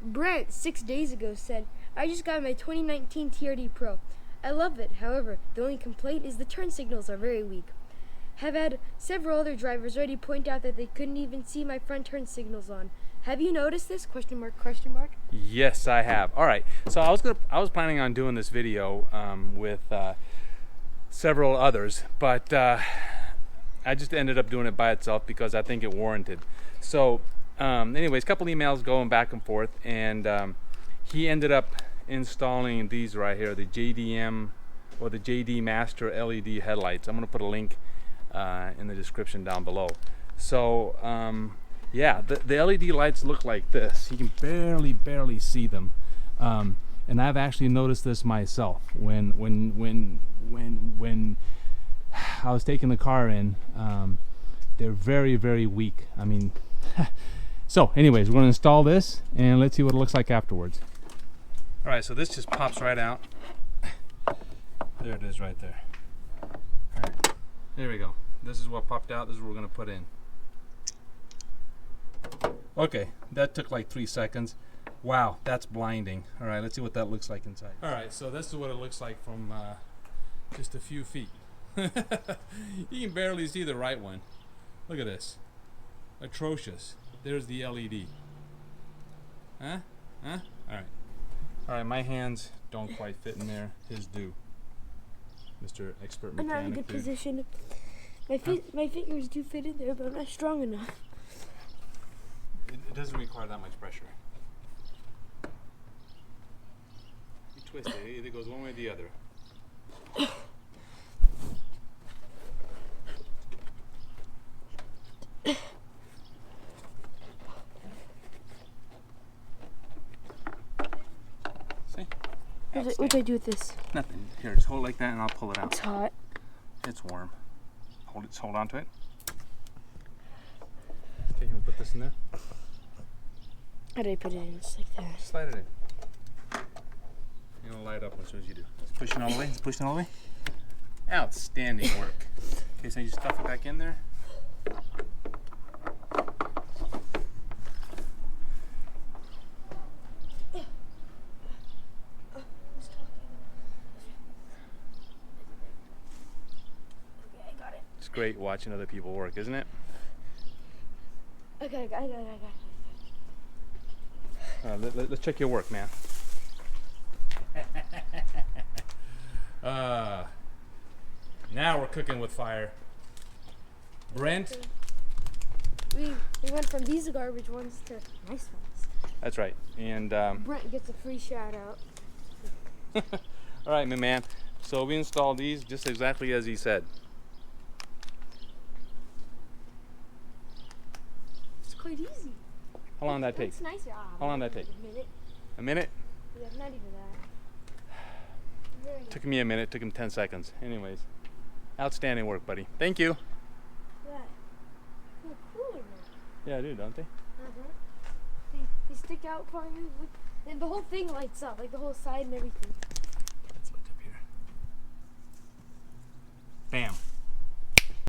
Brent 6 days ago said, I just got my 2019 TRD Pro. I love it. However, the only complaint is the turn signals are very weak. Have had several other drivers already point out that they couldn't even see my front turn signals on. Have you noticed this? Question mark, question mark. Yes, I have. All right. So I was planning on doing this video with several others, but I just ended up doing it by itself because I think it warranted. So anyways, a couple emails going back and forth, and he ended up installing these right here, the JDM or the JD Master LED headlights. I'm going to put a link in the description down below. So yeah, the LED lights look like this. You can barely see them, and I've actually noticed this myself when I was taking the car in. They're very weak. I mean, so anyways, we're going to install this and let's see what it looks like afterwards. All right, so this just pops right out. There it is right there. All right, there we go. This is what popped out. This is what we're going to put in. Okay, that took like 3 seconds. Wow, that's blinding. All right, let's see what that looks like inside. All right, so this is what it looks like from just a few feet. You can barely see the right one. Look at this. Atrocious. There's the LED. Huh? All right. All right, my hands don't quite fit in there. His do. Mr. Expert Mechanic. I'm not in a good position. My fingers do fit in there, but I'm not strong enough. It doesn't require that much pressure. You twist it. It either goes one way or the other. See? What do I do with this? Nothing. Here, just hold it like that and I'll pull it out. It's hot. It's warm. Hold on to it. Okay, you want to put this in there? How do I put it in? Just like that. Slide it in. You're gonna light up as soon as you do. It's pushing all the way. It's pushing all the way. Outstanding work. Okay, so you stuff it back in there. It's great watching other people work, isn't it? Okay, I got it. Let's check your work, man. Now we're cooking with fire. Brent? We went from these garbage ones to nice ones. That's right. And Brent gets a free shout out. all right, my man. So we installed these just exactly as he said. It's quite easy. How long did that take? It's nice. How long did that take? A minute. A minute? Yeah, not even that. Very Took me a minute. Took him 10 seconds. Anyways, outstanding work, buddy. Thank you. Yeah. They're cooler now. Yeah, I do, don't they? They stick out for me. And the whole thing lights up, like the whole side and everything. Let's look up here. Bam.